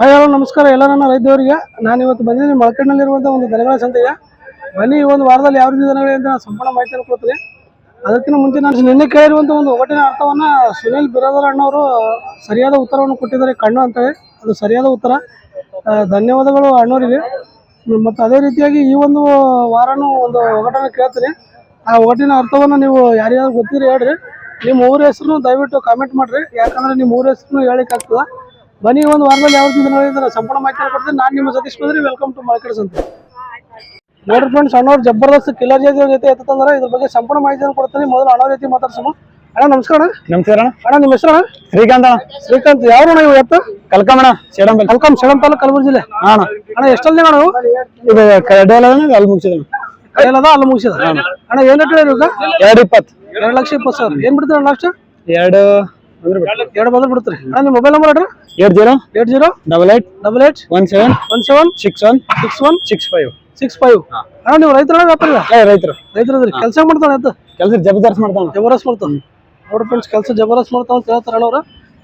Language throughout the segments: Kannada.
ಹಾಯ್ ಹಲೋ ನಮಸ್ಕಾರ ಎಲ್ಲ ನನ್ನ ರೈತರಿಗೆ. ನಾನು ಇವತ್ತು ಬಂದಿದ್ದೀನಿ ಮಳಕಡ್ನಲ್ಲಿರುವಂಥ ಒಂದು ದನಗಳ ಸಂತೆಗೆ. ಬನ್ನಿ ಈ ಒಂದು ವಾರದಲ್ಲಿ ಯಾವ ರೀತಿ ದನಗಳಿಂದ ಸಂಪೂರ್ಣ ಮಾಹಿತಿಯನ್ನು ಕೊಡ್ತೀನಿ. ಅದಕ್ಕಿಂತ ಮುಂಚೆ ನಾನು ನಿನ್ನೆ ಕೇಳಿರುವಂಥ ಒಂದು ಒಗಟಿನ ಅರ್ಥವನ್ನು ಸುನಿಲ್ ಬಿರಾದರ್ ಅಣ್ಣವರು ಸರಿಯಾದ ಉತ್ತರವನ್ನು ಕೊಟ್ಟಿದ್ದಾರೆ. ಕಣ್ಣು ಅಂತೇಳಿ ಅದು ಸರಿಯಾದ ಉತ್ತರ. ಧನ್ಯವಾದಗಳು ಅಣ್ಣವರಿಗೆ. ಮತ್ತು ಅದೇ ರೀತಿಯಾಗಿ ಈ ಒಂದು ವಾರನೂ ಒಂದು ಒಗಟನ್ನು ಕೇಳ್ತೀನಿ. ಆ ಒಗಟಿನ ಅರ್ಥವನ್ನು ನೀವು ಯಾರ್ಯಾರು ಗೊತ್ತಿದ್ರೆ ಹೇಳ್ರಿ. ನಿಮ್ಮ ಊರ ಹೆಸರು ದಯವಿಟ್ಟು ಕಾಮೆಂಟ್ ಮಾಡಿರಿ, ಯಾಕಂದರೆ ನಿಮ್ಮ ಊರ ಹೆಸರು ಹೇಳಿಕ್ಕೆ ಆಗ್ತದೆ. ಬನ್ನಿ ಒಂದು ವಾರದಲ್ಲಿ ಯಾವ ದಿನ ಸಂಪೂರ್ಣ ಮಾಹಿತಿ ಕೊಡ್ತೀನಿ. ನಾನು ನಿಮ್ಮ ಸತೀಶ್ ಬಂದ್ರಿ. ವೆಲ್ಕಮ್ ಟು ಮಾರ್ಕೆಟ್ಸ್ ಅಂತ ನೋಡ್ರಿ ಫ್ರೆಂಡ್ಸ್. ಅಣ್ಣವ್ರು ಜಬರ್ದಸ್ತ್ ಕಿಲ್ಲರ್ ಜೊತೆ ಎತ್ತಂದ್ರೆ ಇದ್ರ ಬಗ್ಗೆ ಸಂಪೂರ್ಣ ಮಾಹಿತಿಯನ್ನು ಕೊಡ್ತೀನಿ. ಮೊದಲು ಅಣ್ಣವ್ರ ಜೊತೆ ಮಾತಾಡ್ಸೋಣ. ಅಣ್ಣ ನಮಸ್ಕಾರ. ನಮಸ್ಕಾರ ಅಣ್ಣ, ನಿಮ್ಮ ಹೆಸರು? ಶ್ರೀಕಾಂತ್. ಶ್ರೀಕಾಂತ್. ಯಾವ ಇವು ಎತ್ತ? ಕಲ್ಕಮಣ ಸೇಡಂಬಲ್. ಕಲ್ಕಮ್ ಸೇಡಂ ತಾಲೂಕು ಕಲಬುರಗಿ ಜಿಲ್ಲೆ. ಅಣ್ಣ ಅಣ್ಣ ಎಷ್ಟಲ್ಲಿ ಅಣ್ಣ? ಇದು ಕಡೆಯಲ್ಲ ಅಲ್ಲಿ ಮುಗಿಸಿದ ಕೈಯಲ್ಲದ ಅಲ್ಲಿ ಮುಗಿಸಿದ. ಅಣ್ಣ ಏನು ರೇಟ್ ಹೇಳಿರಿ? 220. 2,20,000. ಏನು ಬಿಡ್ತೀರಿ ಲಾಸ್ಟ್? 2 ಬಂದ್ರೆ ಬಿಡ್ತೀರಿ. ಅಣ್ಣ ನಿಮ್ಮ ಮೊಬೈಲ್ ನಂಬರ್ ಹೇಳ್ರಿ. 808817616165. ಅಣ್ಣ ನೀವು ರೈತರ ವ್ಯಾಪಾರಿ? ರೈತರು ಕೆಲಸ ಮಾಡ್ತಾನೆ ಅಂತ? ಕೆಲಸ ಜಬರ್ದಸ್ತ್ ಮಾಡ್ತಾನೆ. ನೋಡಿ ಫ್ರೆಂಡ್ಸ್, ಕೆಲಸ ಜಬರ್ದಸ್ತ್ ಮಾಡ್ತಾವ ಅಂತ ಹೇಳ್ತಾರೆ ಅಣ್ಣವ್ರು.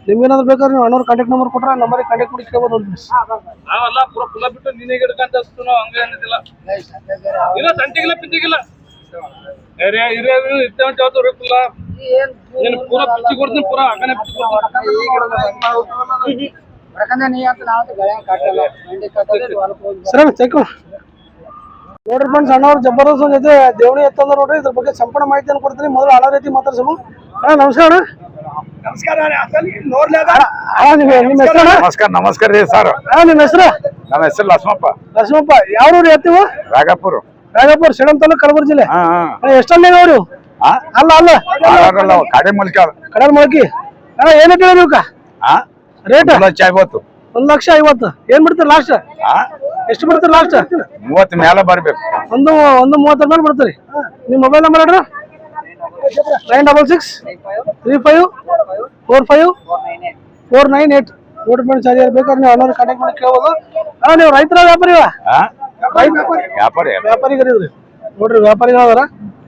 ನಿಮ್ಗೇನಾದ್ರು ಬೇಕಾದ್ರೆ ನೀವು ಅಣ್ಣವ್ರ ಕಾಂಟ್ಯಾಕ್ಟ್ ನಂಬರ್ ಕೊಟ್ರೆ ನಂಬರಿಗೆ ಕಾಂಟ್ಯಾಕ್ಟ್ ಮಾಡಿ ಕೇಳ್ಬೋದು. ನೋಡಿ ನೋಡ್ರಿ ಫ್ರೆಂಡ್ಸ್, ಅಣ್ಣವ್ರು ಜಬರ್ದಸ್ತ್ ಜೊತೆ ದೇವಣಿ ಎತ್ತಂದ್ರೆ ನೋಡ್ರಿ. ಇದ್ರ ಬಗ್ಗೆ ಸಂಪೂರ್ಣ ಮಾಹಿತಿಯನ್ನು ಕೊಡ್ತೀನಿ. ಮೊದಲು ಅಣ್ಣ ರೀತಿ ಮಾತಾಡ್ಸೋಣ. ಅಣ್ಣ ನಮಸ್ಕಾರ. ನಮಸ್ಕಾರ ರೀ ಸರ್. ನಿಮ್ಮ ಹೆಸರು? ನಮ್ಮ ಹೆಸರು ಲಕ್ಷ್ಮಪ್ಪ. ಲಕ್ಷ್ಮಪ್ಪ. ಯಾವ ಊರು ಎತ್ತಿವು? ರಾಗಪುರ ಸೇಡಂ ತಾಲೂಕು ಕಲಬುರಗಿ ಜಿಲ್ಲೆ. ಎಷ್ಟಲ್ಲಿ ಅವರು? ಅಲ್ಲ ಕಡೆ ಮೊಳಕೆ ಕಡಲ್ ಮೊಳಕಿ. ಅಣ್ಣ ಏನು ಕೇಳಿ ನೀವು ರೇಟ್? 1,50,000. 1,50,000. ಏನ್ ಬಿಡ್ತೀರಿ ಲಾಸ್ಟ್? ಎಷ್ಟು ಬಿಡ್ತೀರಿ ಲಾಸ್ಟ್? 30 ಮೇಲೆ ಬರ್ಬೇಕು. ಒಂದು 30 ಮೇಲೆ ಬಿಡ್ತೀರಿ. ನಿಮ್ಮ ಮೊಬೈಲ್ ನಂಬರ್ ಹೇಳ್ರಿ. 9663545498. ನೋಡಿ ಫ್ರೆಂಡ್ಸ್, ಯಾರು ಬೇಕಾದ್ರೆ ನೀವು ಅಣ್ಣವ್ರ ಕಾಂಟ್ಯಾಕ್ಟ್ ಮಾಡಿ ಕೇಳ್ಬೋದು. ಅಣ್ಣ ನೀವು ರೈತರ ವ್ಯಾಪಾರಿವ? ವ್ಯಾಪಾರಿಗರಿದ್ರಿ. ನೋಡ್ರಿ ವ್ಯಾಪಾರಿಗಳದಾರ.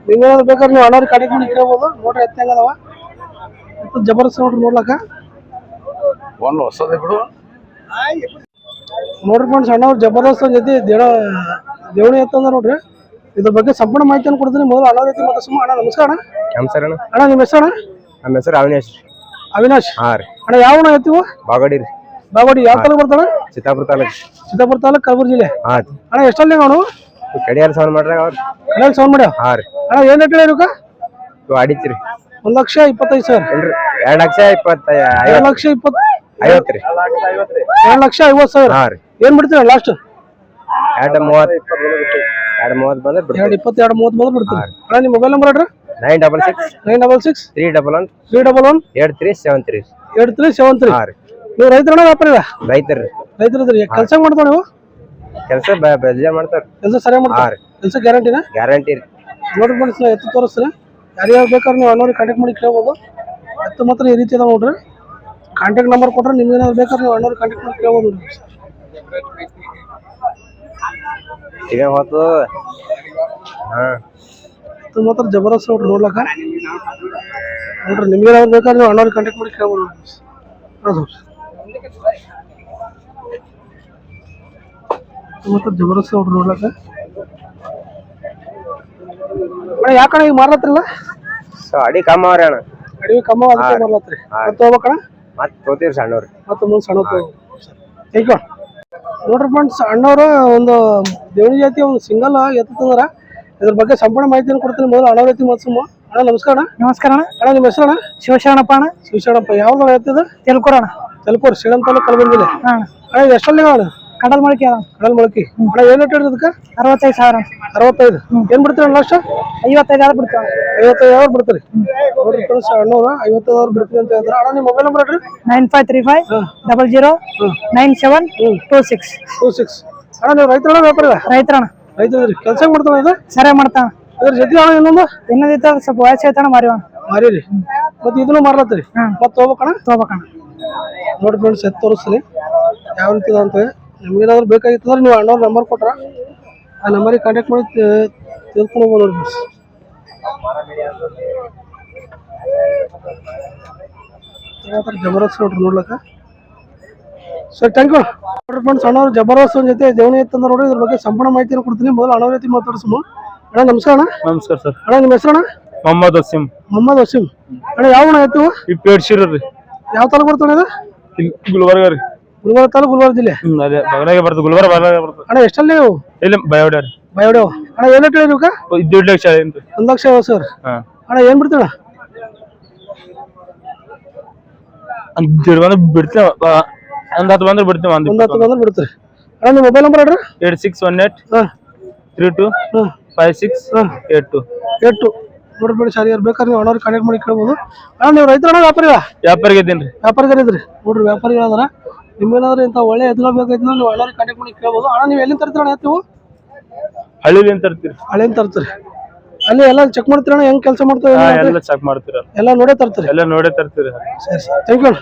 ನಿಮ್ಗೇನಾದ್ರು ಬೇಕಾದ್ರೆ ನೀವು ಅಣ್ಣವ್ರ ಕಾಂಟ್ಯಾಕ್ಟ್ ಮಾಡಿ ಕೇಳ್ಬೋದು. ನೋಡ್ರಿ ಎತ್ತ ಹೆಂಗದವ ಜಬರ್ದಸ್ತ್ ನೋಡ್ರಿ ನೋಡ್ಲಕ್ಕ. ಒಂದು ಹೊಸದೇ ಬಿಡು. ನೋಡ್ರಿ ಫ್ರೆಂಡ್ಸ್, ಅಣ್ಣವ್ರು ಜಬರ್ದಸ್ತ್ ಜೊತೆ ದೇವಣಿ ಎತ್ತಂದ್ರೆ ನೋಡ್ರಿ. ಇದ್ರ ಬಗ್ಗೆ ಸಂಪೂರ್ಣ ಮಾಹಿತಿಯನ್ನು ಕೊಡ್ತೀನಿ. ಮೊದಲು ಅಣ್ಣ ರೀತಿ ಮಾತಾಡ್ಸೋಣ. ಅಣ್ಣ ನಮಸ್ಕಾರ. ನಮಸ್ಕಾರ ಅಣ್ಣ ನಿಮ್ಮ ಹೆಸರು? ನಮ್ಮ ಹೆಸರು ಅವಿನಾಶ್. ಅವಿನಾಶ್. ಅಣ್ಣ ಯಾವ ಎತ್ತಿವು? ಬಾಗಡಿ ರೀ. ಬಾಗಡಿ. ಯಾವ ತಾಲೂಕು ಬರ್ತಾನೆ? ಚಿತ್ತಾಪುರ ತಾಲೂಕು. ಚಿತ್ತಾಪುರ ತಾಲೂಕು ಕಲಬುರಗಿ ಜಿಲ್ಲೆ. ಅಣ್ಣ ಎಷ್ಟಲ್ಲಿ ಅವನು? ಕಡಿಯಾರ ಸೌಂಡ್ ಮಾಡ್ರಿ. ಕಡಿಯಾರ ಸೌಂಡ್ ಮಾಡ್ಯಾವ. ಅಣ್ಣ ಏನ್ ರೇಟ್ ಹೇಳಿರಿ? ಅಡಿತ್ರಿ. 1,25,000. 2,50,000. ಏನ್ ಬಿಡ್ತೀರ ಲಾಸ್ಟ್? 2,30 ಬಂದ್ರೆ 2,20-2,30 ಬಂದ್ರೆ ಬಿಡ್ತೀರಿ. ಅಣ್ಣ ನಿಮ್ಮ ಮೊಬೈಲ್ ನಂಬರ್ ಹೇಳ್ರಿ. 9663118373. 8373. ನೀವು ರೈತರಣ್ಣ ವ್ಯಾಪಾರಿ? ರೈತರಿದ್ರಿ. ಕೆಲಸ ಮಾಡ್ತಾವ ನೀವು? ಕೆಲಸ ಮಾಡ್ತಾರ. ಕೆಲಸ ಸರಿಯಾಗಿ ಮಾಡ್ತಾರ. ಕೆಲಸ ಗ್ಯಾರಂಟಿನ? ಗ್ಯಾರಂಟಿ ರೀ. ನೋಡ್ರಿ ಫ್ರೆಂಡ್ಸ್, ಎತ್ತು ತೋರಿಸ್ತೀನಿ. ಯಾರ್ಯಾರು ಬೇಕಾದ್ರೆ ನೀವು ಅಣ್ಣವ್ರಿಗೆ ಕಾಂಟ್ಯಾಕ್ಟ್ ಮಾಡಿ ಕೇಳ್ಬೋದು. ಎತ್ತು ಮಾತ್ರ ಈ ರೀತಿ ಅದ ನೋಡ್ರಿ. ಕಾಂಟ್ಯಾಕ್ಟ್ ನಂಬರ್ ಕೊಟ್ರೆ ನಿಮ್ಗೆ ಏನಾದ್ರು ಬೇಕಾದ್ರೆ ನೀವು ಅಣ್ಣವ್ರಿಗೆ ಕಾಂಟ್ಯಾಕ್ಟ್ ಮಾಡಿ ಕೇಳ್ಬೋದು. ಈಗ ಹೊತ್ತು ಎತ್ತು ಮಾತ್ರ ಜಬರ್ದಸ್ತ್ ನೋಡ್ರಿ ನೋಡ್ಲಕ್ಕ. ನೋಡ್ರಿ ನಿಮ್ಗೆ ಏನಾದ್ರು ಬೇಕಾದ್ರೆ ನೀವು ಅಣ್ಣವ್ರಿಗೆ ಕಾಂಟ್ಯಾಕ್ಟ್ ಮಾಡಿ ಕೇಳ್ಬೋದು. ಮಾತ್ರ ಜಬರ್ದಸ್ತ್ ನೋಡ್ರಿ ನೋಡ್ಲಕ್ಕ. ಅಣ್ಣ ಯಾಕಣ್ಣ ಈಗ ಮಾರ್ಲತ್ತಿರಲ್ಲ? ಅಡಿ ಕಮ್ಮ ಅವ್ರಿ ಅಣ್ಣ. ಅಡಿವಿ ಕಮ್ಮ ಅದಕ್ಕೆ ಮಾರ್ಲತ್ರಿ. ಮತ್ತೆ ಹೋಗ್ಬೇಕಣ್ಣ? ಮತ್ತೆ ತೋತೀವಿ ಸಣ್ಣವ್ರಿ. ಮತ್ತೆ ಮುಂದೆ ಸಣ್ಣ ಈಗ ನೋಡ್ರಿ ಫ್ರೆಂಡ್ಸ್, ಅಣ್ಣವರು ಒಂದು ದೇವಣಿ ಜಾತಿ ಒಂದು ಸಿಂಗಲ್ ಎತ್ತಂದ್ರ ಇದ್ರ ಬಗ್ಗೆ ಸಂಪೂರ್ಣ ಮಾಹಿತಿಯನ್ನು ಕೊಡ್ತೀನಿ. ಮೊದಲು ಅಣ್ಣ ರೀತಿ ಮಾತಾಡ್ಸೋಣ. ಅಣ್ಣ ನಮಸ್ಕಾರ. ನಮಸ್ಕಾರ ಅಣ್ಣ. ಅಣ್ಣ ನಿಮ್ಮ ಹೆಸರು? ಶಿವಶರಣಪ್ಪ. ಅಣ್ಣ ಶಿವಶರಣಪ್ಪ. ಯಾವ್ದು ಎತ್ತಿದ? ತೆಲ್ಕೂರ್ ಅಣ್ಣ. ತೆಲ್ಕೂರ್ ಸೇಡಂ ತಾಲೂಕು ಕಲಬುರಗಿ ಜಿಲ್ಲೆ. ಅಣ್ಣ ಎಷ್ಟಲ್ಲಿ ಅಣ್ಣ? ಕಡಲ್ ಮೊಳಕೆ. ಕಡಲ್ ಮೊಳಕೆ. ಅಣ್ಣ ಏನ್ ರೇಟ್ ಅದಕ್ಕೆ? 65,000. 65. ಏನ್ ಬಿಡ್ತೀರಿ ಲಾಸ್ಟ್? 55,000 ಬಿಡ್ತೀವಿ. 55,000 ಬಿಡ್ತೀರಿ. ನೋಡ್ರಿ ಫ್ರೆಂಡ್ಸ್, ಅಣ್ಣವ್ರು 55,000 ಬಿಡ್ತೀರಿ ಅಂತ ಹೇಳ್ತಾರೆ. ಅಣ್ಣ ನಿಮ್ಮ ಮೊಬೈಲ್ ನಂಬರ್ ಹೇಳ್ರಿ. 9535000026. ಅಣ್ಣ ನೀವು ರೈತರ ವ್ಯಾಪಾರ? ರೈತರಣ್ಣ. ರೈತರಿ. ಕೆಲಸ ಮಾಡ್ತಾನ ಇದು? ಸರಿಯಾಗಿ ಮಾಡ್ತಾನ. ಇದ್ರ ಜೊತೆ ಅಣ್ಣ ಇನ್ನೊಂದು ಸ್ವಲ್ಪ ವಯಸ್ಸು ಐತಣ್ಣ ಮಾರೀರಿ. ಮತ್ತೆ ಇದನ್ನು ಮಾರ್ಲತ್ತೀರಿ. ಮತ್ತೆ ಹೋಗ್ಬೇಕಣ್ಣ? ನೋಡಿ ಫ್ರೆಂಡ್ಸ್, ಎತ್ತು ತೋರಿಸ್ತೀನಿ ಯಾವ ರೀತಿ ಇದೆ ಅಂತ. ನಿಮ್ಗೇನಾದ್ರು ಬೇಕಾಗಿತ್ತಂದ್ರೆ ನೀವು ಅಣ್ಣವ್ರ ನಂಬರ್ ಕೊಟ್ರ ಆ ನಂಬರಿಗೆ ಕಾಂಟ್ಯಾಕ್ಟ್ ಮಾಡಿ ತಿಳ್ಕೊಂಡು ಹೋಗ್ಬೋದು ನೋಡಿ ಫ್ರೆಂಡ್ಸ್. ಜಬರ್ದಸ್ತ್ ನೋಡ್ರಿ ನೋಡ್ಲಕ್ಕ. ಸರ್ ಥ್ಯಾಂಕ್ ಯು ನೋಡ್ರಿ ಫ್ರೆಂಡ್ಸ್ ಅಣ್ಣವ್ರು ಜಬರ್ದಸ್ತ್ ಒಂದ್ ಜೊತೆ ದೇವಣಿ ಎತ್ತಂದ್ರೆ ನೋಡ್ರಿ ಇದ್ರ ಬಗ್ಗೆ ಸಂಪೂರ್ಣ ಮಾಹಿತಿಯನ್ನು ಕೊಡ್ತೀನಿ. ಮೊದಲು ಅಣ್ಣವ್ರ ಜೊತೆ ಮಾತಾಡ್ಸಮ್ಮ. ಅಣ್ಣ ನಮಸ್ಕಾರ ಅಣ್ಣ. ನಮಸ್ಕಾರ ಸರ್. ಅಣ್ಣ ನಿಮ್ಮ ಹೆಸರು ಅಣ್ಣ? ಮೊಹಮ್ಮದ್ ವಸೀಂ. ಮೊಹಮ್ಮದ್ ವಸೀಂ ಅಣ್ಣ. ಯಾವ ಅಣ್ಣ ಎತ್ತು? ಪೇಡ್ಶಿರ ರೀ. ಯಾವ ತಾಲೂಕು ಬರ್ತದೆ ಇದು? ಗುಲ್ಬರ್ಗ ರೀ. ಗುಲ್ಬರ್ಗ ತಾಲೂಕು ಗುಲ್ಬರ್ಗ ಜಿಲ್ಲೆ. ಅದೇ ಬಗಲಾಗೆ ಬರ್ತದೆ, ಗುಲ್ಬರ್ಗ ಬಗಲಾಗೆ ಬರ್ತದೆ. ಅಣ್ಣ ಎಷ್ಟಲ್ಲಿ ನೀವು? ಇಲ್ಲಿ ಬಯೋಡ ರೀ. ಬಯೋಡೋ ಅಣ್ಣ ಏನ್ ರೇಟ್ ಹೇಳಿರಿ? 2 ಲಕ್ಷ ಏನ್ರಿ? 1 ಲಕ್ಷ ಸರ್. ಅಣ್ಣ ಏನ್ ಬಿಡ್ತೀರ? ಬಿಡ್ತೇವೆ, ಒಂದ್ 10 ಬಂದ್ರೆ ಬಿಡ್ತೇವೆ. 10 ಬಂದ್ರೆ ಬಿಡ್ತೀರಿ. ಅಣ್ಣ ನಿಮ್ಮ ಮೊಬೈಲ್ ನಂಬರ್ ಹೇಳ್ರಿ. 8618 32 56 82 ನೋಡ್ರಿ ಬಿಡಿ ಸರ್, ಯಾರು ಬೇಕಾದ್ರೆ ನೀವು ಅಣ್ಣವ್ರಿಗೆ ಕಾಂಟ್ಯಾಕ್ಟ್ ಮಾಡಿ ಕೇಳ್ಬೋದು. ಅಣ್ಣ ನೀವು ರೈತರ ವ್ಯಾಪಾರಿಗ? ವ್ಯಾಪಾರಿಗೆ ಇದ್ದೀನಿ ರೀ. ವ್ಯಾಪಾರಿಗರಿದ್ರಿ ನೋಡ್ರಿ, ವ್ಯಾಪಾರಿಗಳದಾರ. ನಿಮ್ಗೇನಾದ್ರು ಇಂಥ ಒಳ್ಳೆ ಎತ್ತುಗಳು ಬೇಕಾಯ್ತು ನೀವು ಅಣ್ಣವ್ರಿಗೆ ಕಾಂಟ್ಯಾಕ್ಟ್ ಮಾಡಿ ಕೇಳ್ಬೋದು. ಅಣ್ಣ ನೀವು ಎಲ್ಲಿಂದ ತರ್ತೀರ ಅಣ್ಣ ಎತ್ತು? ಹಳ್ಳಿಲಿ ತರ್ತೀರಿ. ಹಳ್ಳಿಯಿಂದ ತರ್ತೀರಿ. ಅಲ್ಲಿ ಎಲ್ಲ ಚೆಕ್ ಮಾಡ್ತೀರ ಅಣ್ಣ, ಹೆಂಗ್ ಕೆಲಸ ಮಾಡ್ತೀವಿ? ಎಲ್ಲ ಚೆಕ್ ಮಾಡ್ತೀರ, ಎಲ್ಲ ನೋಡೇ ತರ್ತೀರಿ? ಎಲ್ಲ ನೋಡೇ ತರ್ತೀರಿ. ಸರಿ ಸರ್, ಥ್ಯಾಂಕ್ ಯು.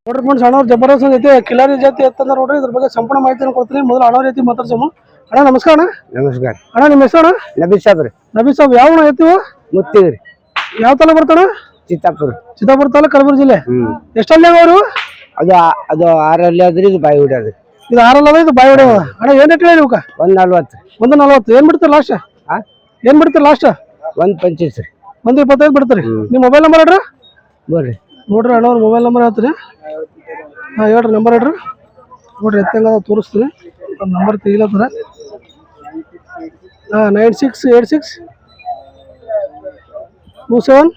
ನೋಡ್ರಿ ಫ್ರೆಂಡ್ಸ್ ಅಣ್ಣವ್ರು ಜಬರ್ದಸ್ತ್ ಐತಿ ಕಿಲಾರಿ ಜಾತಿ ಎತ್ತಂದ್ರೆ ನೋಡ್ರಿ ಇದ್ರ ಬಗ್ಗೆ ಸಂಪೂರ್ಣ ಮಾಹಿತಿಯನ್ನು ಕೊಡ್ತೀನಿ. ಮೊದಲು ಅಣ್ಣವ್ರ ಜೊತೆ ಮಾತಾಡ್ಸಮ್ಮ. ಅಣ್ಣ ನಮಸ್ಕಾರ ಅಣ್ಣ. ನಮಸ್ಕಾರ ಅಣ್ಣ ನಿಮ್ಮ ಹೆಸರು? ನಬಿ ಸಾಬ್ ರೀ. ನಬಿ ಸಾಬ್ ಯಾವ ಅಣ್ಣ ಎತ್ತಿವು? ಮುತ್ತಿಗ್ರಿ. ಯಾವ ತಾಲೂಕು ಬರ್ತಾನ? ಚಿತ್ತಾಪುರ. ಚಿತ್ತಾಪುರ ತಾಲೂಕು ಕಲಬುರಗಿ ಜಿಲ್ಲೆ. ಎಷ್ಟಲ್ಲಿ ಅವರು? ಅದು ಅದು 6 ಅದ್ರಿ, ಇದು ಬಾಯಿ ಹೊಡ್ಯಾದ್ರಿ. ಇದು 6 ಅಲ್ಲ, ಇದು ಬಾಯಿ ಹೊಡೆಯವ. ಅಣ್ಣ ಏನ್ ರೇಟ್ ಹೇಳಿ? 140. 140 ಏನ್ ಬಿಡ್ತೀರಿ ಲಾಸ್ಟ್? ಏನ್ ಬಿಡ್ತೀರಿ ಲಾಸ್ಟ್? 125 ರೀ. 125 ಬಿಡ್ತೀರಿ. ನಿಮ್ಮ ಮೊಬೈಲ್ ನಂಬರ್ ಹೇಳ್ರಿ. ಬರ್ರಿ ನೋಡ್ರಿ ಅಣ್ಣವ್ರ ಮೊಬೈಲ್ ನಂಬರ್ ಹೇಳ್ತೀರಿ. ಹೇಳ್ರಿ ನಂಬರ್ ಹೇಳ್ರಿ. ನೋಡ್ರಿ ಎತ್ತಂಗ ತೋರಿಸ್ತೀನಿ. ನಂಬರ್ ತೆಗಿಲತ್ತಾರ. 9686 27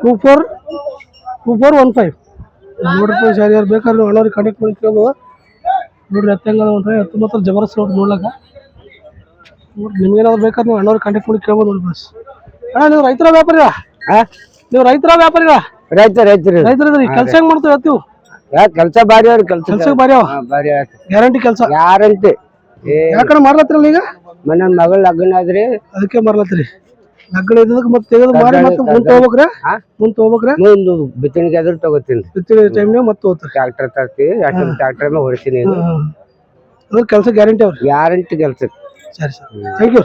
24 2415. ನೋಡ್ರಿ ಸರ್, ಯಾರು ಬೇಕಾದ್ರೆ ನೀವು ಅಣ್ಣವ್ರಿಗೆ ಕಾಂಟ್ಯಾಕ್ಟ್ ಮಾಡಿ ಕೇಳ್ಬೋದು. ನೋಡ್ರಿ ಎತ್ತಂಗ ನೋಡ್ರಿ, ಎತ್ತು ಮಾತ್ರ ಜಬರ್ದಸ್ತ್ ನೋಡ್ರಿ ನೋಡ್ಲಾಕ. ನೋಡ್ರಿ ನಿಮ್ಗೇನಾದ್ರು ಬೇಕಾದ್ರೆ ನೀವು ಅಣ್ಣವ್ರಿಗೆ ಕಾಂಟ್ಯಾಕ್ಟ್ ಮಾಡಿ ಕೇಳ್ಬೋದು ನೋಡಿ ಬಸ್. ಅಣ್ಣ ನೀವು ರೈತರ ವ್ಯಾಪಾರಿಗ? ನೀವು ರೈತರ ವ್ಯಾಪಾರಿಗ? ರೈತರಿ. ರೈತರಿದ್ರಿ. ಕೆಲಸ ಹೆಂಗ್ ಮಾಡ್ತೀವಿ ಎತ್ತು? ಕೆಲಸ ಬಾರಿ ಅವ್ರಿ. ಕೆಲ್ಸಕ್ಕೆ ಬಾರಿ ಅವ. ಬಾರಿ ಗ್ಯಾರಂಟಿ ಕೆಲಸ. ಗ್ಯಾರಂಟಿ. ಯಾಕಂದ್ರೆ ಮಾರ್ಲತ್ತಿರಲ್ಲ ಈಗ? ಮನ ಮಗಳ ಲಗ್ನ ಆದ್ರಿ, ಅದಕ್ಕೆ ಮಾರ್ಲತ್ತೀರಿ. ಲಗ್ನ ಇದ್ದದಕ್ಕೆ ಮತ್ತೆ ತೆಗೆದು ಮಾರಿ ಮತ್ತೆ ಮುಂದೆ ಹೋಗ್ಬೇಕ್ರೆ? ಮುಂದೆ ಹೋಗ್ಬೇಕ್ರೆ? ಮುಂದು ಬಿತ್ತಣಿಗೆ ಆದ್ರೂ ತಗೋತೀನಿ. ಬಿತ್ತಿನ ಟೈಮ್ನಾಗ ಮತ್ತೆ ಹೋಗ್ತಾರೆ. ಟ್ರಾಕ್ಟರ್ ತರ್ತೀವಿ, ಟ್ರಾಕ್ಟರ್ ಮೇಲೆ ಹೊಡಿತೀನಿ. ಅದ್ರ ಕೆಲಸ ಗ್ಯಾರಂಟಿ ಅವ್ರಿ. ಗ್ಯಾರಂಟಿ ಕೆಲಸ. ಸರಿ ಸರ್, ಥ್ಯಾಂಕ್ ಯು.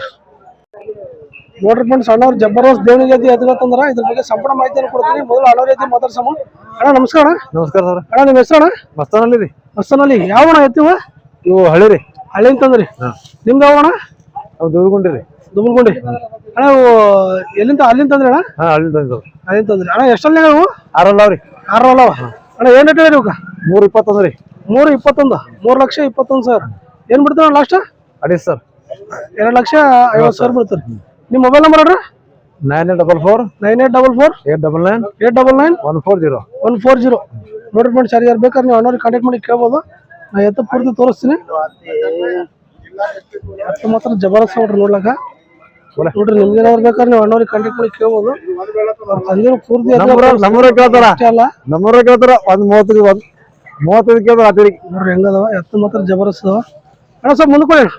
ನೋಡ್ರಿ ಫ್ರೆಂಡ್ಸ್ ಅಣ್ಣವ್ರು ಜಬರ್ದಸ್ತ್ ದೇವಣಿ ಜಾತಿ ಎತ್ತಂದ್ರ ಇದ್ರ ಬಗ್ಗೆ ಸಂಪೂರ್ಣ ಮಾಹಿತಿಯನ್ನು ಕೊಡ್ತೀನಿ. ಮೊದಲು ಅಣ್ಣವ್ರ ಜೊತೆ ಮಾತಾಡ್ಸಮ್ಮ. ಅಣ್ಣ ನಮಸ್ಕಾರ. ನಮಸ್ಕಾರ ಸರ್. ಅಣ್ಣ ನಿಮ್ಮ ಹೆಸರು ಅಣ್ಣ? ಮಸ್ತಾನಲ್ಲಿ ರೀ. ಮಸ್ತನಲ್ಲಿ. ಯಾವ ಅಣ್ಣ ಎತ್ತಿವ? ಇವು ಹಳ್ಳಿ ರೀ. ಹಳ್ಳಿ ಅಂತಂದ್ರಿ. ನಿಮ್ದು ಯಾವ ಅಣ್ಣ? ನಾವು ದುರ್ಗುಂಡಿ. ದುಬಲ್ಗುಂಡಿ. ಅಣ್ಣ ಎಲ್ಲಿಂದ? ಅಲ್ಲಿಂದ ತಂದ್ರಿ ಅಣ್ಣ? ಹಳ್ಳಿಂದ ಅಲ್ಲಿಂದ ತಂದ್ರಿ. ಅಣ್ಣ ಎಷ್ಟಲ್ಲಿ ನೀವು? 6 ಅಲ್ಲವ್ರಿ. 6 ಅಲ್ಲವ. ಅಣ್ಣ ಏನ್ ರೇಟ್ ಹೇಳಿ? 321 ರೀ. 321. 3,21,000. ಏನ್ ಬಿಡ್ತಾರ ಲಾಸ್ಟ್? ಅಡಿ ಸರ್. 2,50,000 ಬಿಡ್ತಾರೆ. ನಿಮ್ಮ ಮೊಬೈಲ್ ನಂಬರ್ ಹೇಳ್ರಿ. 9844 9844 899 899 140 140. ನೋಡ್ರಿ ಫ್ರೆಂಡ್ಸ್, ಯಾರು ಬೇಕಾದ್ರೆ ನೀವು ಅಣ್ಣವ್ರಿಗೆ ಕಾಂಟ್ಯಾಕ್ಟ್ ಮಾಡಿ ಕೇಳ್ಬೋದು. ನಾ ಎತ್ತ ಪೂರ್ತಿ ತೋರಿಸ್ತೀನಿ. ಎತ್ತ ಮಾತ್ರ ಜಬರ್ದಸ್ತ್ ನೋಡ್ರಿ ನೋಡ್ಲಾಕ. ನೋಡ್ರಿ ನಿಮ್ಗೇನಾದ್ರು ಬೇಕಾದ್ರೆ ನೀವು ಅಣ್ಣವ್ರಿಗೆ ಕಾಂಟ್ಯಾಕ್ಟ್ ಮಾಡಿ ಕೇಳ್ಬೋದು. ತಂದಿರೋ ಪೂರ್ತಿ ನಮ್ಮೂರ ಕೇಳ್ತಾರ. ಅಷ್ಟೇ ಅಲ್ಲ, ನಮ್ಮೂರ ಕೇಳ್ತಾರ. 35 ಕೇಳ್ತಾರ. ನೋಡ್ರಿ ಹೆಂಗದವ ಎತ್ತ ಮಾತ್ರ ಜಬರ್ದಸ್ತ್ ಅದಾವ. ಅಣ್ಣ ಸ್ವಲ್ಪ ಮುಂದಕ್ಕೆ ಹೋಗೋಣ.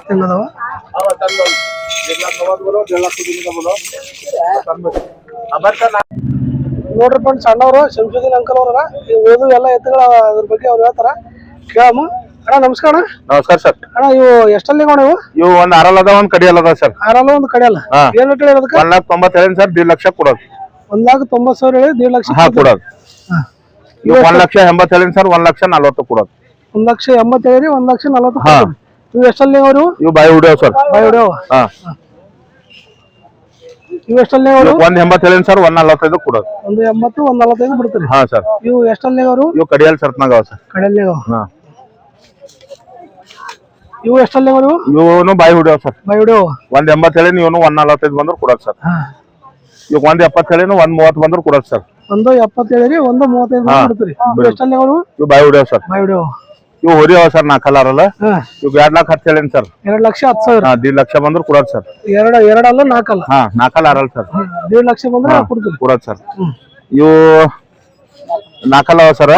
ಹೆಂಗದವ ನೋಡ್ರಿ ಫ್ರೆಂಡ್ಸ್, ಅಣ್ಣವರು ಶಂಶುದ್ದೀನ್ ಅಂಕಲ್ ಅವ್ರ ಓದು ಎಲ್ಲ ಎತ್ತುಗಳ ಅದ್ರ ಬಗ್ಗೆ ಅವ್ರು ಹೇಳ್ತಾರ, ಕೇಳಮ್ಮ. ಅಣ್ಣ ನಮಸ್ಕಾರ ಅಣ್ಣ. ನಮಸ್ಕಾರ ಸರ್. ಅಣ್ಣ ಇವು ಎಷ್ಟಲ್ಲಿ ಅಣ್ಣ? ಇವು ಒಂದ್ 6 ಅದ, ಒಂದ್ ಕಡಿ ಅಲ್ಲದ ಸರ್. 6 ಅಲ್ಲ, ಒಂದು ಕಡೆ ಅಲ್ಲ. ಏನ್ ರೇಟ್ ಹೇಳಿ ಅದಕ್ಕೆ? 1,90,000 ಹೇಳಿ ಸರ್. 1.5 ಲಕ್ಷ ಕೊಡೋದು. 1,90,000 ಹೇಳಿ 1.5 ಲಕ್ಷ ಕೊಡೋದು. ಇವು 1,80,000 ಹೇಳಿ ಸರ್. 1,40,000 ಕೊಡೋದು. 1,80,000 ಹೇಳಿ 1,40,000. ಇವು ಎಷ್ಟಲ್ಲಿ ಅವರು? ಇವು ಬಾಯಿ ಹೊಡಿಯೋ ಸರ್. ಬಾಯಿ ಹೊಡಿಯವ. ಇವು ಎಷ್ಟಲ್ಲಿ ಅವರು? 1,80,000 ಹೇಳಿ ಸರ್. 1,45 ಕೊಡೋದು. 1,80, 1,45 ಬಿಡ್ತಾರೆ. ಹಾ ಸರ್. ಇವು ಎಷ್ಟಲ್ಲಿ ಅವರು? ಇವು ಕಡಿಯಲ್ಲಿ ಸರ್ತ್ನಾಗ ಸರ್. ಕಡೆಯಲ್ಲಿ ಇವು ಎಷ್ಟಲ್ಲಿ ಅವರು? ಇವನು ಬಾಯಿ ಹೊಡಿಯೋ ಸರ್. ಬಾಯಿ ಹೊಡಿಯವ. 1,80 ಹೇಳಿ ಇವನು 1,45 ಬಂದ್ರು ಕೊಡೋದು ಸರ್. ಇವಾಗ 1,70 ಹೇಳಿ 1,30 ಬಂದ್ರು ಕೊಡೋದು ಸರ್. 1,70 ಹೇಳಿ 1,35 ಬಿಡ್ತೀರಿ. ಎಷ್ಟಲ್ಲಿ ಅವರು? ಇವು ಬಾಯಿ ಹೊಡಿಯೋ ಸರ್. ಬಾಯಿ ಹೊಡಿಯವ. ಇವು ಹೊಡಿಯವ ಸರ್. 4 ಅಲ್ಲ. ಇವ್ 2,10,000 ಹೇಳಿ ಸರ್. 2,10,000. 1.5 ಲಕ್ಷ ಬಂದ್ರು ಕೊಡೋದು ಸರ್. 2 ಅಲ್ಲ 4 ಅಲ್ಲ. 4 6 ಸರ್. 1.5 ಲಕ್ಷ ಬಂದ್ರೆ ಕೊಡ್ತೀರಿ. ಕೊಡೋದು ಸರ್. ಇವು 4 ಅವ ಸರ್.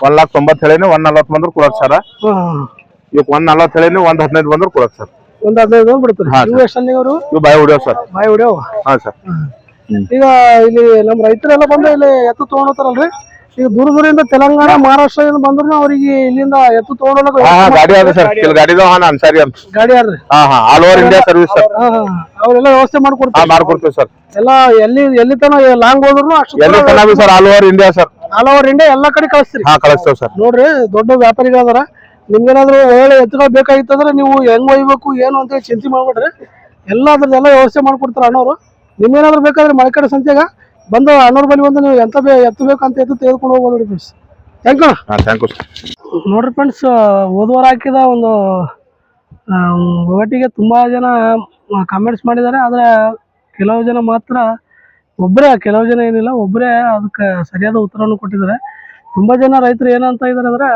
1,90,000 ಹೇಳಿ 1,40 ಬಂದ್ರು ಕೊಡೋದು ಸರ್. ಇವ್ 1,40 ಹೇಳಿ 1,15 ಬಂದ್ರು ಕೊಡೋದು ಸರ್. 1,15 ಬಿಡ್ತೀರಿ. ಇವು ಎಷ್ಟಲ್ಲಿ ಅವರು? ಇವು ಬಾಯಿ ಹೊಡಿಯೋ ಸರ್. ಬಾಯಿ ಹೊಡಿಯವ. ಹಾ ಸರ್. ಈಗ ಇಲ್ಲಿ ನಮ್ ರೈತರೆಲ್ಲ ಬಂದು ಇಲ್ಲಿ ಎತ್ತು ತಗೊಂಡ್ ಹೋಗ್ತಾರಲ್ರಿ, ಈಗ ದೂರದಿಂದ ತೆಲಂಗಾಣ ಮಹಾರಾಷ್ಟ್ರದಿಂದ ಬಂದ್ರು ಅವರಿಗೆ ಇಲ್ಲಿಂದ ಎತ್ತು ತಗೊಂಡೋಗ ಗಾಡಿ ಅದ ಸರ್ ಕೆಲ ಗಾಡಿ ಇದಾವ ಅನ್ಸಾರಿ ಅಂತ ಗಾಡಿ ಆದ್ರಿ all over India service sir ಅವರೆಲ್ಲ ವ್ಯವಸ್ಥೆ ಮಾಡ್ಕೊಡ್ತಾರೆ ಮಾಡ್ಕೊಡ್ತೀವಿ ಸರ್ ಎಲ್ಲ ಎಲ್ಲಿ ತನ ಲಾಂಗ್ ಹೋದ್ರು ಅಷ್ಟು ಎಲ್ಲಿ ತನ sir all over India sir all over India ಎಲ್ಲಾ ಕಡೆ ಕಳಿಸ್ತೀರಿ ಕಳಿಸ್ತೇವೆ ಸರ್ ನೋಡ್ರಿ ದೊಡ್ಡ ವ್ಯಾಪಾರಿಗಳದಾರ ನಿಮ್ಗೇನಾದ್ರು ಒಳ್ಳೆ ಎತ್ತುಗಳು ಬೇಕಾಗಿತ್ತಂದ್ರೆ ನೀವು ಹೆಂಗ್ ಒಯ್ಬೇಕು ಏನು ಅಂತ ಚಿಂತೆ ಮಾಡ್ಬಿಡ್ರಿ ಎಲ್ಲ ಅದ್ರದ್ದೆಲ್ಲ ವ್ಯವಸ್ಥೆ ಮಾಡ್ಕೊಡ್ತಾರ ಅಣ್ಣವ್ರು ನಿಮ್ಗೇನಾದ್ರು ಬೇಕಾದ್ರೆ ಮಳೆಕಡೆ ಸಂತ್ಯಾಗ ಬಂದು ಅಣ್ಣವ್ರ ಬಳಿ ಬಂದು ನೀವು ಎತ್ತು ಬೇಕಂತ ಎತ್ತು ತೆಗೆದುಕೊಂಡು ಹೋಗ್ಬೋದು ನೋಡಿ ಫ್ರೆಂಡ್ಸ್ ಥ್ಯಾಂಕ್ ಯು ನೋಡ್ರಿ ಫ್ರೆಂಡ್ಸ್ ಹೋದ್ವಾರ ಹಾಕಿದ ಒಂದು ಒಟ್ಟಿಗೆ ತುಂಬಾ ಜನ ಕಾಮೆಂಟ್ಸ್ ಮಾಡಿದ್ದಾರೆ ಆದ್ರೆ ಕೆಲವು ಜನ ಮಾತ್ರ ಕೆಲವು ಜನ ಏನಿಲ್ಲ ಒಬ್ಬರೇ ಅದಕ್ಕೆ ಸರಿಯಾದ ಉತ್ತರವನ್ನು ಕೊಟ್ಟಿದ್ದಾರೆ ತುಂಬಾ ಜನ ರೈತರು ಏನಂತ ಇದ್ದಾರೆ ಅಂದ್ರೆ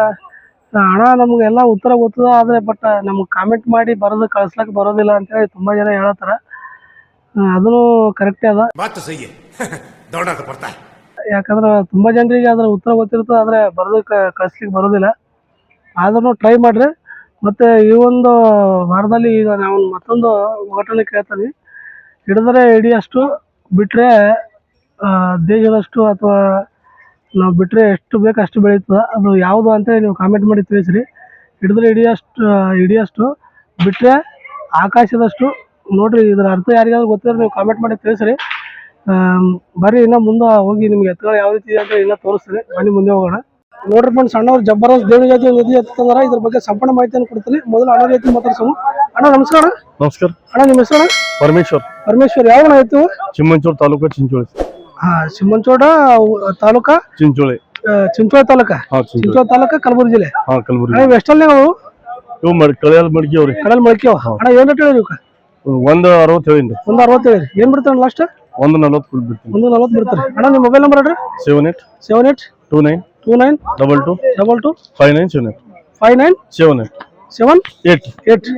ಹಣ ನಮ್ಗೆಲ್ಲ ಉತ್ತರ ಗೊತ್ತದ ಆದ್ರೆ ಬಟ್ ನಮ್ಗೆ ಕಾಮೆಂಟ್ ಮಾಡಿ ಬರೋದು ಕಳ್ಸ್ಲಕ್ ಬರೋದಿಲ್ಲ ಅಂತ ಹೇಳಿ ತುಂಬಾ ಜನ ಹೇಳತ್ತಾರ ಅದನ್ನು ಕರೆಕ್ಟೇ ಅದ ಯಾಕಂದ್ರೆ ತುಂಬಾ ಜನರಿಗೆ ಅದ್ರ ಉತ್ತರ ಗೊತ್ತಿರ್ತದೆ ಆದ್ರೆ ಬರೋದು ಕಳ್ಸ್ಲಿಕ್ಕೆ ಬರೋದಿಲ್ಲ ಆದ್ರೂ ಟ್ರೈ ಮಾಡ್ರಿ ಮತ್ತೆ ಈ ಒಂದು ವಾರದಲ್ಲಿ ಈಗ ನಾವು ಮತ್ತೊಂದು ಘಟನೆ ಕೇಳ್ತಾನೆ ಹಿಡಿದ್ರೆ ಹಿಡಿಯಷ್ಟು ಬಿಟ್ರೆ ದೇಶದಷ್ಟು ಅಥವಾ ನಾವು ಬಿಟ್ರೆ ಎಷ್ಟು ಬೇಕು ಅಷ್ಟು ಬೆಳೀತದೆ ಅದು ಯಾವುದು ಅಂತ ನೀವು ಕಾಮೆಂಟ್ ಮಾಡಿ ತಿಳಿಸ್ರಿ ಹಿಡಿದ್ರೆ ಹಿಡಿಯಷ್ಟು ಬಿಟ್ರೆ ಆಕಾಶದಷ್ಟು ನೋಡ್ರಿ ಇದರ ಅರ್ಥ ಯಾರಿಗಾದ್ರೂ ಗೊತ್ತಿದ್ರೆ ನೀವು ಕಾಮೆಂಟ್ ಮಾಡಿ ತಿಳಿಸ್ರಿ ಬರ್ರಿ ಇನ್ನ ಮುಂದೆ ಹೋಗಿ ನಿಮ್ಗೆ ಎತ್ತುಗಳು ಯಾವ ರೀತಿ ಇದೆ ಅಂತ ಇನ್ನ ತೋರಿಸ್ತೀನಿ ಬನ್ನಿ ಮುಂದೆ ಹೋಗೋಣ ನೋಡ್ರಿ ಫ್ರೆಂಡ್ಸ್ ಅಣ್ಣವ್ರು ಜಬರ್ದಸ್ತ್ ದೇವರ ಜಾತಿ ನದಿ ಎತ್ತಂದಾರ ಇದ್ರ ಬಗ್ಗೆ ಸಂಪೂರ್ಣ ಮಾಹಿತಿಯನ್ನು ಕೊಡ್ತೀನಿ ಮೊದಲು ಅಣ್ಣ ರೀತಿ ಮಾತಾಡ್ಸೋಣ ಅಣ್ಣ ನಮಸ್ಕಾರ ನಮಸ್ಕಾರ ಅಣ್ಣ ನಿಮ್ಮ ಹೆಸರು ಪರಮೇಶ್ವರ್ ಯಾವ ಆಯ್ತು ಚಿಮ್ಮಂಚೂರು ತಾಲೂಕು ಚಿಂಚೋಳಿ ಸಿಮ್ಮಂಚೋಡ ತಾಲೂಕಾ ಚಿಂಚೋಳಿ ತಾಲೂಕ ಕಲಬುರಗಿ ಜಿಲ್ಲೆ ಕಲಬುರಗಿ ಎಷ್ಟಲ್ಲಿ ನಾವು ಇವು ಕಳೆಯಲ್ ಮಡಿಕೆ ಅವ್ರಿ ಕಡಲ್ ಮಳಕೆ ಅಣ್ಣ ಏನ್ ರೇಟ್ ಹೇಳಿ ಒಂದು 60 ಹೇಳಿನ್ರಿ ಒಂದು 60 ಹೇಳಿ ಏನ್ ಬಿಡ್ತಾರ ಲಾಸ್ಟ್ ಒಂದು 40 ಬಿಡ್ತೀನಿ ಒಂದು 40 ಬಿಡ್ತಾರೆ ಅಣ್ಣ ನಿಮ್ಮ ಮೊಬೈಲ್ ನಂಬರ್ ಹೇಳ್ರಿ 78 29 22 5978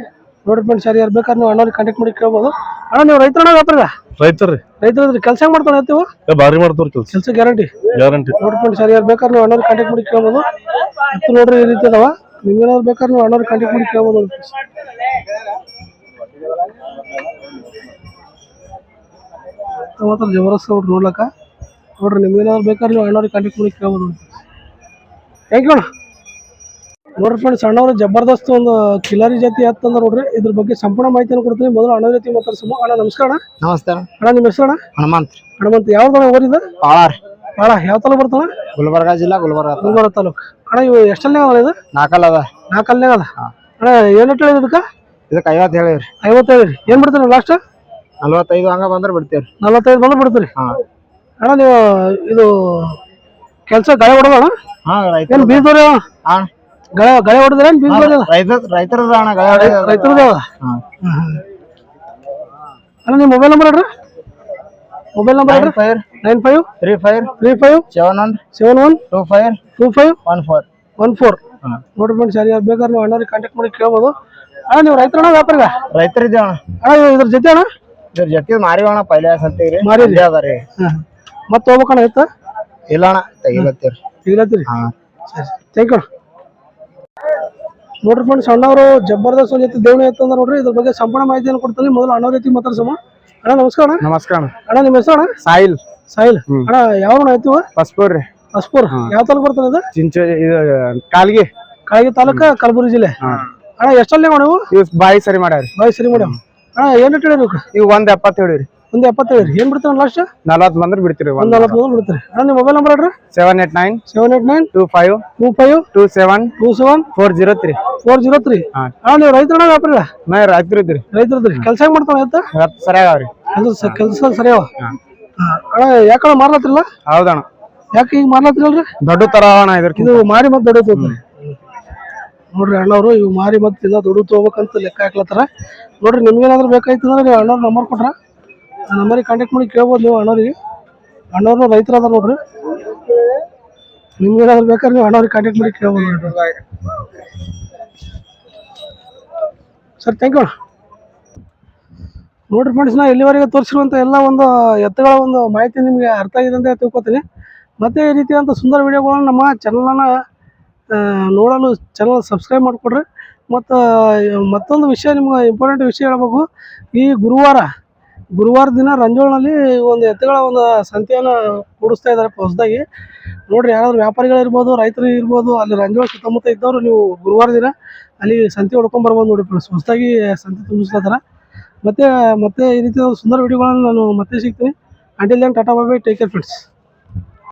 ನೋಡ್ರಿ ಫ್ರೆಂಡ್ಸ್ ಯಾರು ಬೇಕಾದ್ರೆ ನೀವು ಅಣ್ಣವ್ರಿಗೆ ಕಾಂಟ್ಯಾಕ್ಟ್ ಮಾಡಿ ಕೇಳ್ಬೋದು ಅಣ್ಣ ನೀವು ರೈತರ ವ್ಯಾಪಾರ ರೈತರು ಕೆಲಸ ಮಾಡ್ತಾನೆ ಹೇಳ್ತೀವಿ ಭಾರಿ ಮಾಡ್ತಾರ ಕೆಲಸ ಗ್ಯಾರಂಟಿ ನೋಡ್ರಿ ಫ್ರೆಂಡ್ಸ್ ಯಾರು ಬೇಕಾದ್ರೆ ನೀವು ಅಣ್ಣವ್ರಿಗೆ ಕಾಂಟ್ಯಾಕ್ಟ್ ಮಾಡಿ ಕೇಳ್ಬೋದು ಮತ್ತು ನೋಡ್ರಿ ಈ ರೀತಿ ಅದಾವ ನಿಮ್ಗೇನಾದ್ರು ಬೇಕಾದ್ರೆ ನೀವು ಅಣ್ಣವ್ರಿಗೆ ಕಾಂಟ್ಯಾಕ್ಟ್ ಮಾಡಿ ಕೇಳ್ಬೋದು ಮಾತ್ರ ಜಬರ್ದಸ್ತ್ ನೋಡ್ರಿ ನೋಡ್ಲಕ್ಕ ನೋಡ್ರಿ ನಿಮ್ಗೇನಾದ್ರು ಬೇಕಾದ್ರೆ ನೀವು ಅಣ್ಣವ್ರಿಗೆ ಕಾಂಟ್ಯಾಕ್ಟ್ ಮಾಡಿ ಕೇಳ್ಬೋದು ಥ್ಯಾಂಕ್ ಯು ಅಣ್ಣ ನೋಡ್ರಿ ಫ್ರೆಂಡ್ಸ್ ಅಣ್ಣವ್ರು ಜಬರ್ದಸ್ತ್ ಒಂದು ಕಿಲಾರಿ ಜಾತಿ ಎತ್ತಂದ್ರೆ ನೋಡ್ರಿ ಇದ್ರ ಬಗ್ಗೆ ಸಂಪೂರ್ಣ ಮಾಹಿತಿಯನ್ನು ಕೊಡ್ತೀನಿ ಮೊದಲು ಅಣ್ಣ ಜೊತೆ ಮಾತಾಡ್ಸೋಣ ಅಣ್ಣ ನಮಸ್ಕಾರ ನಮಸ್ಕಾರ ಅಣ್ಣ ನಿಮ್ಮ ಹೆಸರು ಅಣ್ಣ ಹನುಮಂತ್ ಯಾವ್ದು ಊರಿದ ಪಾಳ ಯಾವ ತಾಲೂಕು ಬರ್ತಾನ ಗುಲ್ಬರ್ಗಾ ಜಿಲ್ಲಾ ಗುಲ್ಬರ್ಗ ತಾಲೂಕು ಅಣ್ಣ ಇವು ಎಷ್ಟಲ್ಲೇ ಇದು ನಾಲ್ಕಲ್ಲೇ ಅದ ಅಣ್ಣ ಏನ್ ರೇಟ್ ಹೇಳಿದ ಇದಕ್ಕೆ 50 ಹೇಳಿವ್ರಿ 50 ಹೇಳಿರಿ ಏನ್ ಬಿಡ್ತೀರಿ ಲಾಸ್ಟ್ 45 ಹಂಗ ಬಂದ್ರೆ ಬಿಡ್ತೇವ್ರಿ 45 ಬಂದ್ರೆ ಬಿಡ್ತೀರಿ ಅಣ್ಣ ನೀವು ಇದು ಕೆಲಸ ಗಾಳಿ ಹೊಡೆದ ಏನ್ ಬೀಜದವ್ರಿ ಗಳೆ ಹೊಡೆದ್ರೆ ಏನ್ ಬೀಜ ರೈತರದ ರೈತರದ ಅಣ್ಣ ನಿಮ್ಮ ಮೊಬೈಲ್ ನಂಬರ್ ಹೇಳ್ರಿ ಮೊಬೈಲ್ ನಂಬರ್ ಹೇಳ್ರಿ 9535712514 ನೋಡ್ರಿ ಫ್ರೆಂಡ್ಸ್ ಯಾರು ಬೇಕಾದ್ರೆ ನೀವು ಅಣ್ಣವ್ರಿಗೆ ಕಾಂಟ್ಯಾಕ್ಟ್ ಮಾಡಿ ಕೇಳ್ಬೋದು ಅಣ್ಣ ನೀವು ರೈತರಣ್ಣ ವ್ಯಾಪಾರಿಗ ರೈತರಿದ್ದೇವ ಅಣ್ಣ ಇದ್ರ ಜೊತೆ ಅಣ್ಣ ಮಾರಿವಣ ಪೈಲೆ ಸಂತಿಗ್ರಿ ಮಾರಿ ಅದಾರಿ ಮತ್ತೆ ಹೋಗ್ಬೇಕಣ್ಣ ಇತ್ತ ಇಲ್ಲ ಅಣ್ಣ ತೆಗಿಲತ್ತೀರಿ ಸರಿ ಥ್ಯಾಂಕ್ ಯು ನೋಡ್ರಿ ಫ್ರೆಂಡ್ಸ್ ಅಣ್ಣವರು ಜಬರ್ದಸ್ತ್ ಜೊತೆ ದೇವಣಿ ಎತ್ತಂದ್ರೆ ನೋಡ್ರಿ ಇದ್ರ ಬಗ್ಗೆ ಸಂಪೂರ್ಣ ಮಾಹಿತಿಯನ್ನು ಕೊಡ್ತೀನಿ ಮೊದಲು ಅಣ್ಣವ್ರ ಜೊತೆ ಮಾತಾಡ್ಸೋಣ ಅಣ್ಣ ನಮಸ್ಕಾರ ಅಣ್ಣ ನಿಮ್ಮ ಹೆಸರು ಅಣ್ಣ ಸಾಹಿಲ್ ಅಣ್ಣ ಯಾವ ಆಯ್ತು ಪಸ್ಪೂರ್ ಯಾವ ತಾಲೂಕು ಬರ್ತದೆ ಇದು ಕಾಲ್ಗಿ ತಾಲೂಕ ಕಲಬುರಗಿ ಜಿಲ್ಲೆ ಅಣ್ಣ ಎಷ್ಟಲ್ಲೇ ನೀವು ಬಾಯಿ ಸರಿ ಮಾಡ್ಯಾವ್ರಿ ಅಣ್ಣ ಏನ್ ರೇಟ್ ಹೇಳಿರಿ ಈಗ 170 ಹೇಳಿರಿ 170 ಹೇಳಿರಿ ಏನ್ ಬಿಡ್ತೀರ ಲಾಸ್ಟ್ 40 ಬಂದ್ರೆ ಬಿಡ್ತೀರಿ 40 ಬಂದ್ರೆ ಬಿಡ್ತೀರಿ ಅಣ್ಣ ನಿಮ್ಮ ಮೊಬೈಲ್ ನಂಬರ್ ಹೇಳ್ರಿ 789 25 403 ಅಣ್ಣ ನೀವು ರೈತರಣ್ಣ ವ್ಯಾಪಾರ ರೈತರಿದ್ರಿ ಕೆಲಸ ಹೆಂಗ್ ಮಾಡ್ತಾನೆ ಸರಿಯಾಗ್ರಿ ಕೆಲಸ ಸರಿಯಾವ ಅಣ್ಣ ಯಾಕಣ್ಣ ಮಾರ್ಲತ್ತಿರಲ್ಲ ಹೌದಣ್ಣ ಯಾಕೆ ಈಗ ಮಾರ್ಲತ್ತಿರಲ್ರಿ ದೊಡ್ಡ ತರ ಅಣ್ಣ ಇದು ಮಾರಿ ಮತ್ತೆ ದೊಡ್ಡ ತಗೋತಾರೆ ನೋಡ್ರಿ ಅಣ್ಣವ್ರು ಇವು ಮಾರಿ ಮತ್ತೆ ಇನ್ನ ದೊಡ್ಡ ತಗೋಬೇಕಂತ ಲೆಕ್ಕ ಹಾಕ್ಲತ್ತಾರ ನೋಡ್ರಿ ನಿಮ್ಗೇನಾದ್ರು ಬೇಕಾಯ್ತು ಅಂದ್ರೆ ನೀವು ಅಣ್ಣವ್ರ ನಂಬರ್ ಕೊಟ್ರ ಆ ನಂಬರಿಗೆ ಕಾಂಟ್ಯಾಕ್ಟ್ ಮಾಡಿ ಕೇಳ್ಬೋದು ನೀವು ಅಣ್ಣವ್ರನ್ನ ರೈತರ ಅದ ನೋಡ್ರಿ ನಿಮ್ಗೇನಾದ್ರು ಬೇಕಾದ್ರೆ ನೀವು ಅಣ್ಣವ್ರಿಗೆ ಕಾಂಟ್ಯಾಕ್ಟ್ ಮಾಡಿ ಕೇಳ್ಬೋದು ಸರ್ ಥ್ಯಾಂಕ್ ಯು ನೋಡ್ರಿ ಫ್ರೆಂಡ್ಸ್ ನಾ ಇಲ್ಲಿವರೆಗೆ ತೋರಿಸಿರುವಂಥ ಎಲ್ಲ ಒಂದು ಎತ್ತುಗಳ ಒಂದು ಮಾಹಿತಿ ನಿಮಗೆ ಅರ್ಥ ಆಗಿದೆ ಅಂತ ತಿಳ್ಕೊತೀನಿ ಮತ್ತೆ ಈ ರೀತಿಯಾದಂಥ ಸುಂದರ ವಿಡಿಯೋಗಳನ್ನ ನಮ್ಮ ಚಾನಲನ್ನು ನೋಡಲು ಚಾನಲ್ ಸಬ್ಸ್ಕ್ರೈಬ್ ಮಾಡಿಕೊಡ್ರಿ ಮತ್ತು ಮತ್ತೊಂದು ವಿಷಯ ನಿಮ್ಗೆ ಇಂಪಾರ್ಟೆಂಟ್ ವಿಷಯ ಹೇಳ್ಬೇಕು ಈ ಗುರುವಾರ ಗುರುವಾರ ದಿನ ರಂಜೋಳ್ನಲ್ಲಿ ಒಂದು ಎತ್ತುಗಳ ಒಂದು ಸಂತೆಯನ್ನು ಕೂಡಿಸ್ತಾ ಇದ್ದಾರೆ ಹೊಸದಾಗಿ. ನೋಡ್ರಿ, ಯಾರಾದ್ರೂ ವ್ಯಾಪಾರಿಗಳಿರ್ಬೋದು, ರೈತರು ಇರ್ಬೋದು, ಅಲ್ಲಿ ರಂಜೋಳ ಸುತ್ತಮುತ್ತ ಇದ್ದವರು ನೀವು ಗುರುವಾರ ದಿನ ಅಲ್ಲಿ ಸಂತೆ ಹೊಡ್ಕೊಂಡ್ ಬರ್ಬೋದು ನೋಡಿ ಫ್ರೆಂಡ್ಸ್. ಹೊಸದಾಗಿ ಸಂತೆ ತುಂಬಿಸ್ಲತ್ತಾರ. ಮತ್ತೆ ಈ ರೀತಿ ಸುಂದರ ವಿಡಿಯೋಗಳನ್ನು ನಾನು ಮತ್ತೆ ಸಿಗ್ತೀನಿ. Until then tata bye bye, take care friends.